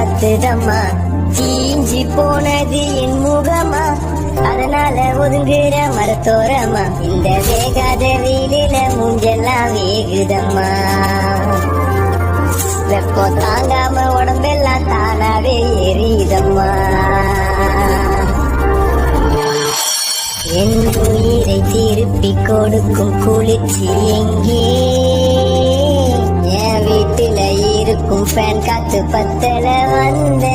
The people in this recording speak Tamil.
பத்துதம்மா, தீஞ்சி போனது என் முகமா, அதனால ஒதுங்குற மரத்தோரமா, இந்த வேகாத வெயிலில மூஞ்செல்லாம் வேகுதம்மா. வெப்பம் தாங்காம உடம்பெல்லாம் தானாவே எரியுதம்மா. என் உயிரை திருப்பி கொடுக்கும் குளிர்ச்சி எங்கே? என் வீட்டுல இருக்கும் ஃபேன் காத்து பத்தல வந்த